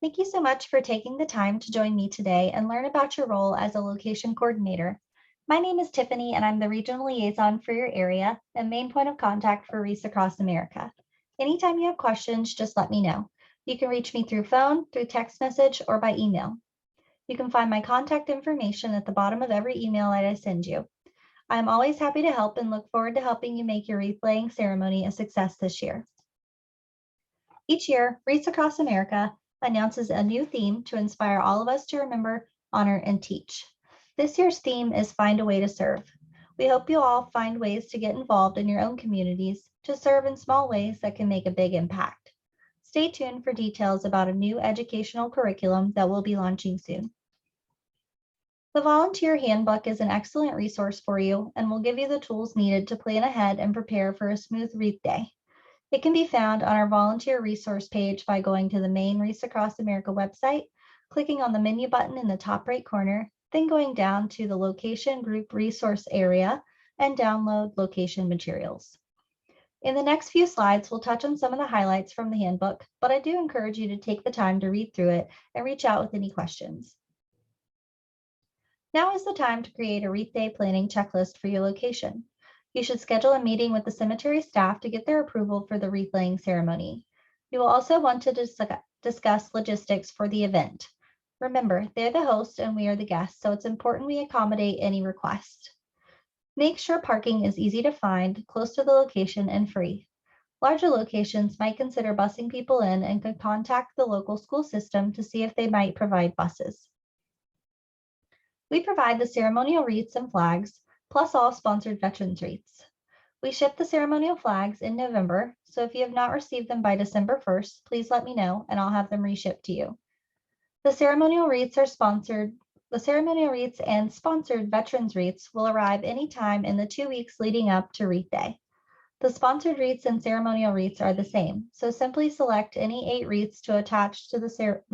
Thank you so much for taking the time to join me today and learn about your role as a location coordinator. My name is Tiffany, and I'm the regional liaison for your area and main point of contact for Wreaths Across America. Anytime you have questions, just let me know. You can reach me through phone, through text message, or by email. You can find my contact information at the bottom of every email that I send you. I'm always happy to help and look forward to helping you make your wreath laying ceremony a success this year. Each year, Wreaths Across America announces a new theme to inspire all of us to remember, honor, and teach. This year's theme is Find a Way to Serve. We hope you all find ways to get involved in your own communities to serve in small ways that can make a big impact. Stay tuned for details about a new educational curriculum that will be launching soon. The Volunteer Handbook is an excellent resource for you and will give you the tools needed to plan ahead and prepare for a smooth wreath day. It can be found on our volunteer resource page by going to the main Wreaths Across America website, clicking on the menu button in the top right corner, then going down to the location group resource area and download location materials. In the next few slides, we'll touch on some of the highlights from the handbook, but I do encourage you to take the time to read through it and reach out with any questions. Now is the time to create a wreath day planning checklist for your location. You should schedule a meeting with the cemetery staff to get their approval for the wreath laying ceremony. You will also want to discuss logistics for the event. Remember, they're the host and we are the guests, so it's important we accommodate any request. Make sure parking is easy to find, close to the location, and free. Larger locations might consider busing people in and could contact the local school system to see if they might provide buses. We provide the ceremonial wreaths and flags, plus all sponsored veterans wreaths. We ship the ceremonial flags in November, so if you have not received them by December 1st, please let me know and I'll have them reshipped to you. The ceremonial wreaths and sponsored veterans wreaths will arrive anytime in the 2 weeks leading up to Wreath Day. The sponsored wreaths and ceremonial wreaths are the same, so simply select any 8 wreaths to attach to the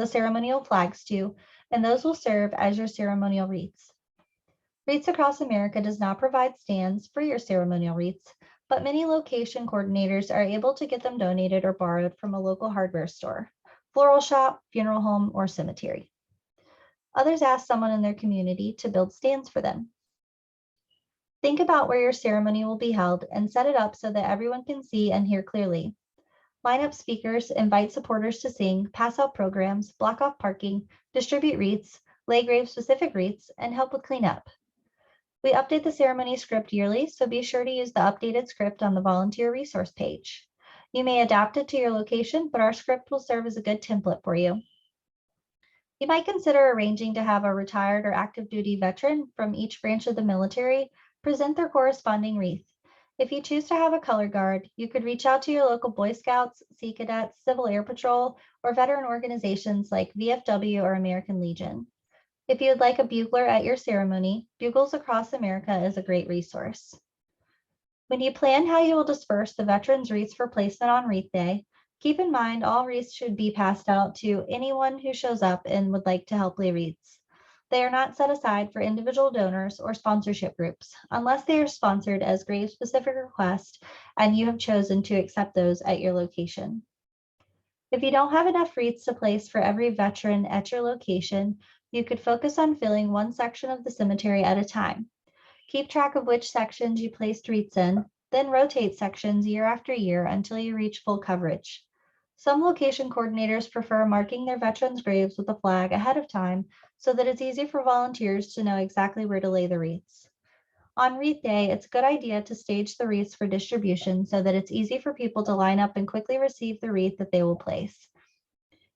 ceremonial flags to, and those will serve as your ceremonial wreaths. Wreaths Across America does not provide stands for your ceremonial wreaths, but many location coordinators are able to get them donated or borrowed from a local hardware store, floral shop, funeral home, or cemetery. Others ask someone in their community to build stands for them. Think about where your ceremony will be held and set it up so that everyone can see and hear clearly. Line up speakers, invite supporters to sing, pass out programs, block off parking, distribute wreaths, lay grave-specific wreaths, and help with cleanup. We update the ceremony script yearly, so be sure to use the updated script on the volunteer resource page. You may adapt it to your location, but our script will serve as a good template for you. You might consider arranging to have a retired or active duty veteran from each branch of the military present their corresponding wreath. If you choose to have a color guard, you could reach out to your local Boy Scouts, Sea Cadets, Civil Air Patrol, or veteran organizations like VFW or American Legion. If you would like a bugler at your ceremony, Bugles Across America is a great resource. When you plan how you will disperse the veterans' wreaths for placement on Wreath Day, keep in mind all wreaths should be passed out to anyone who shows up and would like to help lay wreaths. They are not set aside for individual donors or sponsorship groups, unless they are sponsored as grave-specific requests and you have chosen to accept those at your location. If you don't have enough wreaths to place for every veteran at your location, you could focus on filling one section of the cemetery at a time. Keep track of which sections you placed wreaths in, then rotate sections year after year until you reach full coverage. Some location coordinators prefer marking their veterans' graves with a flag ahead of time so that it's easy for volunteers to know exactly where to lay the wreaths. On Wreath Day, it's a good idea to stage the wreaths for distribution so that it's easy for people to line up and quickly receive the wreath that they will place.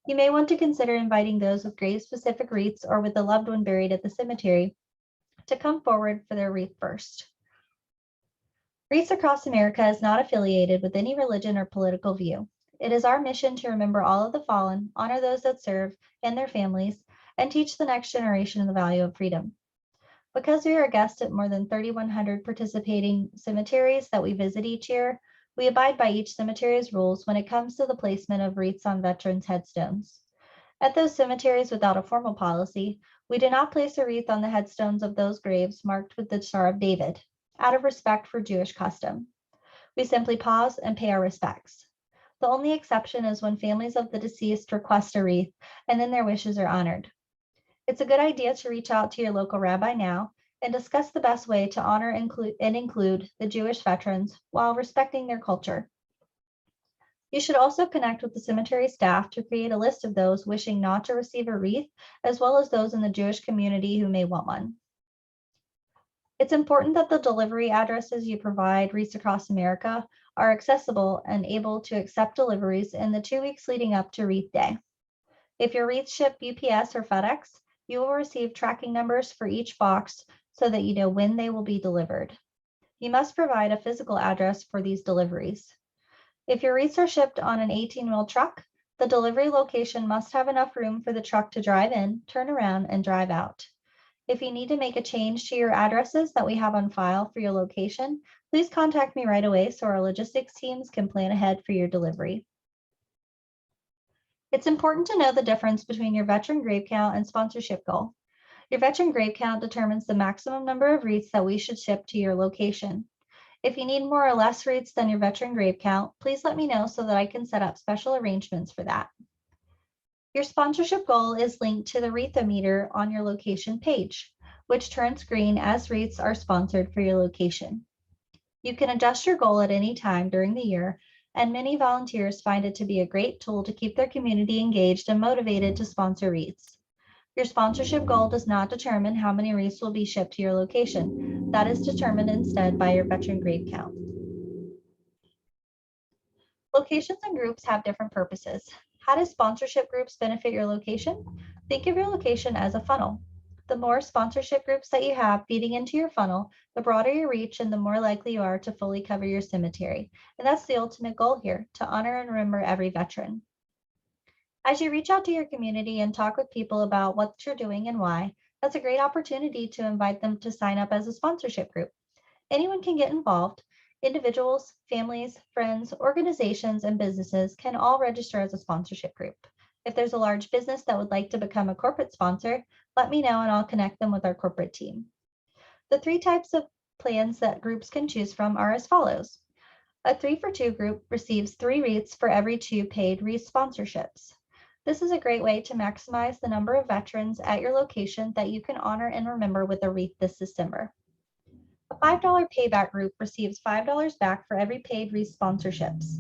You may want to consider inviting those with grave-specific wreaths or with a loved one buried at the cemetery to come forward for their wreath first. Wreaths Across America is not affiliated with any religion or political view. It is our mission to remember all of the fallen, honor those that serve and their families, and teach the next generation the value of freedom. Because we are a guest at more than 3,100 participating cemeteries that we visit each year, we abide by each cemetery's rules when it comes to the placement of wreaths on veterans' headstones. At those cemeteries without a formal policy, we do not place a wreath on the headstones of those graves marked with the Star of David, out of respect for Jewish custom. We simply pause and pay our respects. The only exception is when families of the deceased request a wreath, and then their wishes are honored. It's a good idea to reach out to your local rabbi now and discuss the best way to honor and include the Jewish veterans while respecting their culture. You should also connect with the cemetery staff to create a list of those wishing not to receive a wreath, as well as those in the Jewish community who may want one. It's important that the delivery addresses you provide, Wreaths Across America, are accessible and able to accept deliveries in the 2 weeks leading up to Wreath Day. If your wreaths ship UPS or FedEx, you will receive tracking numbers for each box so that you know when they will be delivered. You must provide a physical address for these deliveries. If your wreaths are shipped on an 18-wheel truck, the delivery location must have enough room for the truck to drive in, turn around, and drive out. If you need to make a change to your addresses that we have on file for your location, please contact me right away so our logistics teams can plan ahead for your delivery. It's important to know the difference between your veteran grave count and sponsorship goal. Your veteran grave count determines the maximum number of wreaths that we should ship to your location. If you need more or less wreaths than your veteran grave count, please let me know so that I can set up special arrangements for that. Your sponsorship goal is linked to the Wreathometer on your location page, which turns green as wreaths are sponsored for your location. You can adjust your goal at any time during the year, and many volunteers find it to be a great tool to keep their community engaged and motivated to sponsor wreaths. Your sponsorship goal does not determine how many wreaths will be shipped to your location. That is determined instead by your veteran grave count. Locations and groups have different purposes. How do sponsorship groups benefit your location? Think of your location as a funnel. The more sponsorship groups that you have feeding into your funnel, the broader your reach and the more likely you are to fully cover your cemetery. And that's the ultimate goal here, to honor and remember every veteran. As you reach out to your community and talk with people about what you're doing and why, that's a great opportunity to invite them to sign up as a sponsorship group. Anyone can get involved. Individuals, families, friends, organizations, and businesses can all register as a sponsorship group. If there's a large business that would like to become a corporate sponsor, let me know and I'll connect them with our corporate team. The 3 types of plans that groups can choose from are as follows. A 3-for-2 group receives 3 wreaths for every 2 paid wreath sponsorships. This is a great way to maximize the number of veterans at your location that you can honor and remember with a wreath this December. A $5 payback group receives $5 back for every paid wreath sponsorships.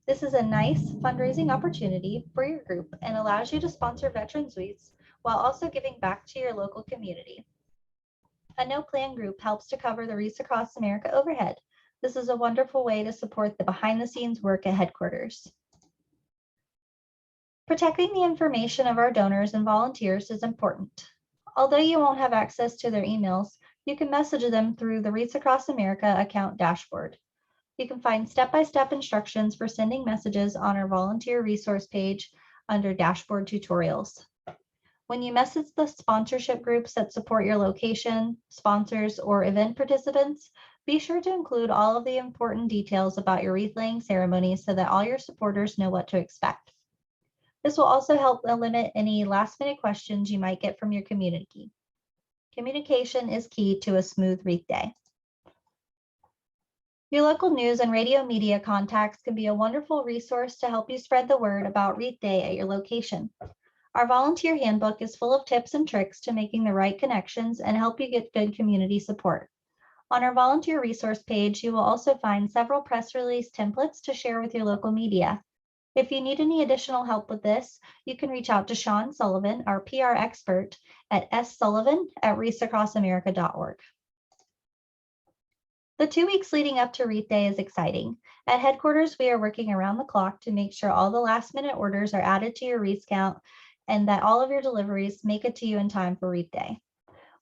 This is a nice fundraising opportunity for your group and allows you to sponsor veterans wreaths while also giving back to your local community. A no-plan group helps to cover the Wreaths Across America overhead. This is a wonderful way to support the behind-the-scenes work at headquarters. Protecting the information of our donors and volunteers is important. Although you won't have access to their emails, you can message them through the Wreaths Across America account dashboard. You can find step-by-step instructions for sending messages on our volunteer resource page under dashboard tutorials. When you message the sponsorship groups that support your location, sponsors, or event participants, be sure to include all of the important details about your wreath laying ceremony so that all your supporters know what to expect. This will also help limit any last-minute questions you might get from your community. Communication is key to a smooth wreath day. Your local news and radio media contacts can be a wonderful resource to help you spread the word about Wreath Day at your location. Our volunteer handbook is full of tips and tricks to making the right connections and help you get good community support. On our volunteer resource page, you will also find several press release templates to share with your local media. If you need any additional help with this, you can reach out to Sean Sullivan, our PR expert, at ssullivan@wreathsacrossamerica.org. The 2 weeks leading up to Wreath Day is exciting. At headquarters, we are working around the clock to make sure all the last-minute orders are added to your wreath count and that all of your deliveries make it to you in time for Wreath Day.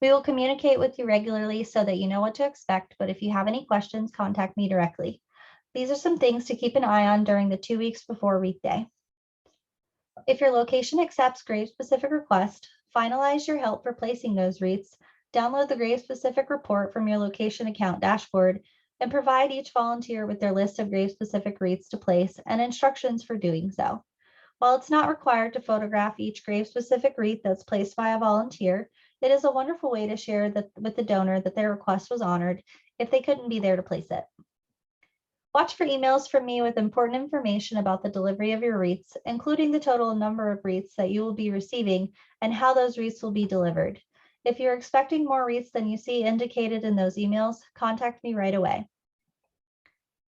We will communicate with you regularly so that you know what to expect, but if you have any questions, contact me directly. These are some things to keep an eye on during the 2 weeks before Wreath Day. If your location accepts grave-specific requests, finalize your help for placing those wreaths, download the grave-specific report from your location account dashboard, and provide each volunteer with their list of grave-specific wreaths to place and instructions for doing so. While it's not required to photograph each grave-specific wreath that's placed by a volunteer, it is a wonderful way to share with the donor that their request was honored if they couldn't be there to place it. Watch for emails from me with important information about the delivery of your wreaths, including the total number of wreaths that you will be receiving and how those wreaths will be delivered. If you're expecting more wreaths than you see indicated in those emails, contact me right away.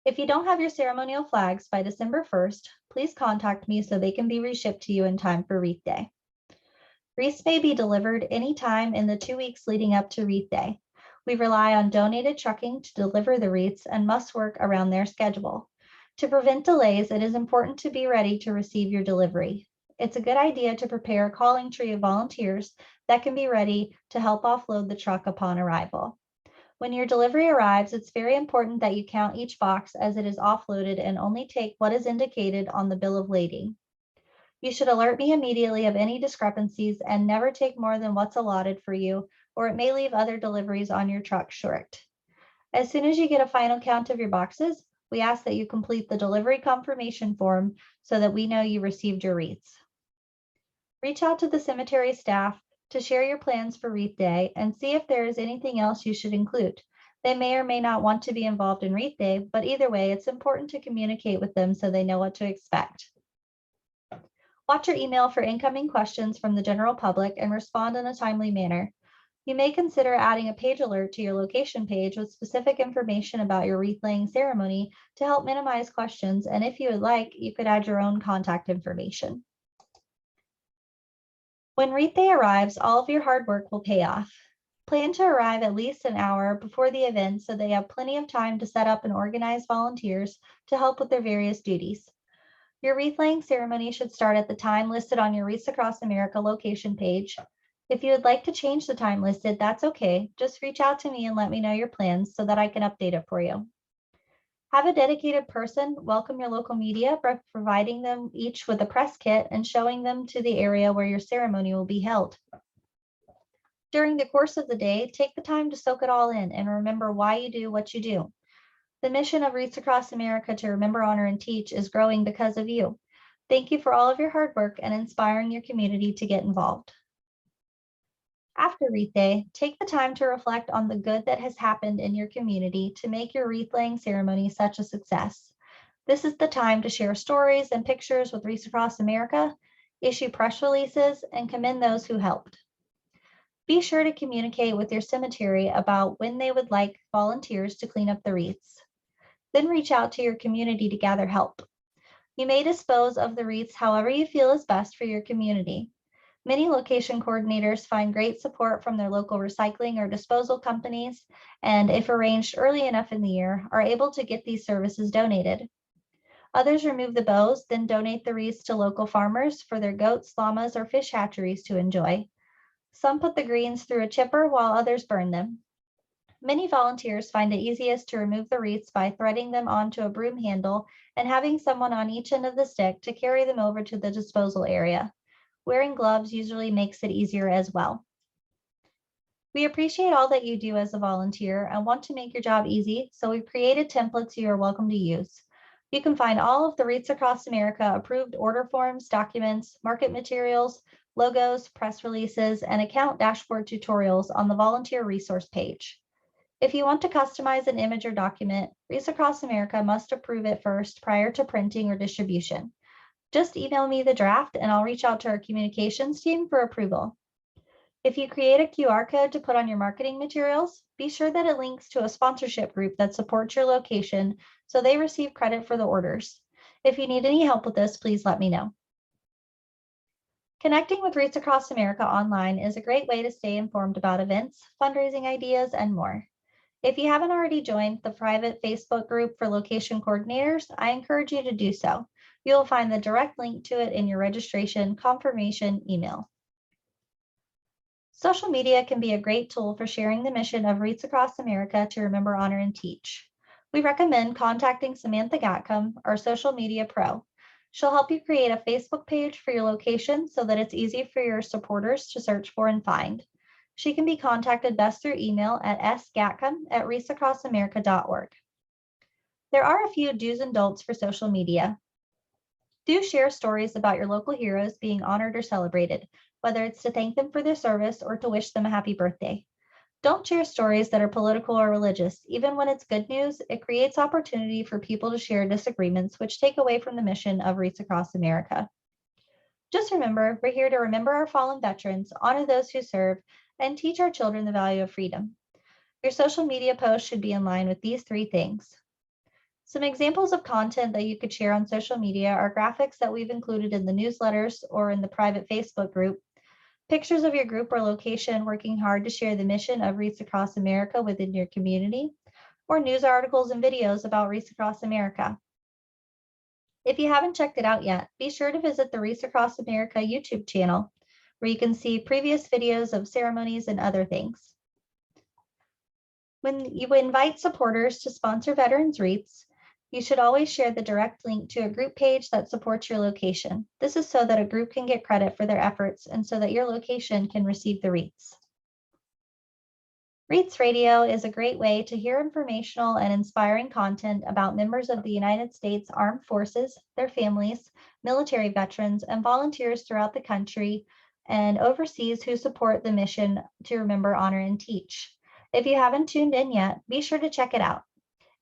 If you don't have your ceremonial flags by December 1st, please contact me so they can be reshipped to you in time for Wreath Day. Wreaths may be delivered anytime in the 2 weeks leading up to Wreath Day. We rely on donated trucking to deliver the wreaths and must work around their schedule. To prevent delays, it is important to be ready to receive your delivery. It's a good idea to prepare a calling tree of volunteers that can be ready to help offload the truck upon arrival. When your delivery arrives, it's very important that you count each box as it is offloaded and only take what is indicated on the bill of lading. You should alert me immediately of any discrepancies and never take more than what's allotted for you, or it may leave other deliveries on your truck short. As soon as you get a final count of your boxes, we ask that you complete the delivery confirmation form so that we know you received your wreaths. Reach out to the cemetery staff to share your plans for Wreath Day and see if there is anything else you should include. They may or may not want to be involved in Wreath Day, but either way, it's important to communicate with them so they know what to expect. Watch your email for incoming questions from the general public and respond in a timely manner. You may consider adding a page alert to your location page with specific information about your wreath laying ceremony to help minimize questions, and if you would like, you could add your own contact information. When Wreath Day arrives, all of your hard work will pay off. Plan to arrive at least an hour before the event so they have plenty of time to set up and organize volunteers to help with their various duties. Your wreath laying ceremony should start at the time listed on your Wreaths Across America location page. If you would like to change the time listed, that's okay. Just reach out to me and let me know your plans so that I can update it for you. Have a dedicated person welcome your local media by providing them each with a press kit and showing them to the area where your ceremony will be held. During the course of the day, take the time to soak it all in and remember why you do what you do. The mission of Wreaths Across America to remember, honor, and teach is growing because of you. Thank you for all of your hard work and inspiring your community to get involved. After Wreath Day, take the time to reflect on the good that has happened in your community to make your wreath laying ceremony such a success. This is the time to share stories and pictures with Wreaths Across America, issue press releases, and commend those who helped. Be sure to communicate with your cemetery about when they would like volunteers to clean up the wreaths. Then reach out to your community to gather help. You may dispose of the wreaths however you feel is best for your community. Many location coordinators find great support from their local recycling or disposal companies, and if arranged early enough in the year, are able to get these services donated. Others remove the bows, then donate the wreaths to local farmers for their goats, llamas, or fish hatcheries to enjoy. Some put the greens through a chipper while others burn them. Many volunteers find it easiest to remove the wreaths by threading them onto a broom handle and having someone on each end of the stick to carry them over to the disposal area. Wearing gloves usually makes it easier as well. We appreciate all that you do as a volunteer and want to make your job easy, so we've created templates you are welcome to use. You can find all of the Wreaths Across America approved order forms, documents, market materials, logos, press releases, and account dashboard tutorials on the volunteer resource page. If you want to customize an image or document, Wreaths Across America must approve it first prior to printing or distribution. Just email me the draft and I'll reach out to our communications team for approval. If you create a QR code to put on your marketing materials, be sure that it links to a sponsorship group that supports your location so they receive credit for the orders. If you need any help with this, please let me know. Connecting with Wreaths Across America online is a great way to stay informed about events, fundraising ideas, and more. If you haven't already joined the private Facebook group for location coordinators, I encourage you to do so. You will find the direct link to it in your registration confirmation email. Social media can be a great tool for sharing the mission of Wreaths Across America to remember, honor, and teach. We recommend contacting Samantha Gatcomb, our social media pro. She'll help you create a Facebook page for your location so that it's easy for your supporters to search for and find. She can be contacted best through email at sgatcomb@wreathsacrossamerica.org. There are a few do's and don'ts for social media. Do share stories about your local heroes being honored or celebrated, whether it's to thank them for their service or to wish them a happy birthday. Don't share stories that are political or religious. Even when it's good news, it creates opportunity for people to share disagreements, which take away from the mission of Wreaths Across America. Just remember, we're here to remember our fallen veterans, honor those who serve, and teach our children the value of freedom. Your social media posts should be in line with these three things. Some examples of content that you could share on social media are graphics that we've included in the newsletters or in the private Facebook group, pictures of your group or location working hard to share the mission of Wreaths Across America within your community, or news articles and videos about Wreaths Across America. If you haven't checked it out yet, be sure to visit the Wreaths Across America YouTube channel, where you can see previous videos of ceremonies and other things. When you invite supporters to sponsor Veterans Wreaths, you should always share the direct link to a group page that supports your location. This is so that a group can get credit for their efforts and so that your location can receive the wreaths. Wreaths Radio is a great way to hear informational and inspiring content about members of the United States Armed Forces, their families, military veterans, and volunteers throughout the country and overseas who support the mission to remember, honor, and teach. If you haven't tuned in yet, be sure to check it out.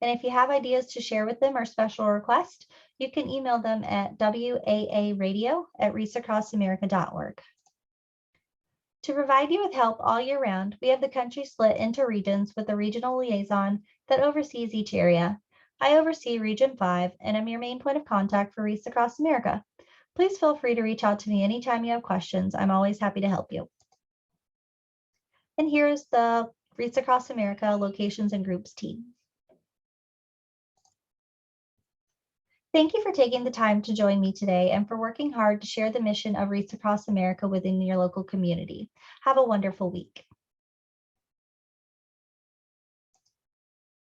And if you have ideas to share with them or special requests, you can email them at waaradio@wreathsacrossamerica.org. To provide you with help all year round, we have the country split into regions with a regional liaison that oversees each area. I oversee Region 5 and am your main point of contact for Wreaths Across America. Please feel free to reach out to me anytime you have questions. I'm always happy to help you. And here's the Wreaths Across America locations and groups team. Thank you for taking the time to join me today and for working hard to share the mission of Wreaths Across America within your local community. Have a wonderful week.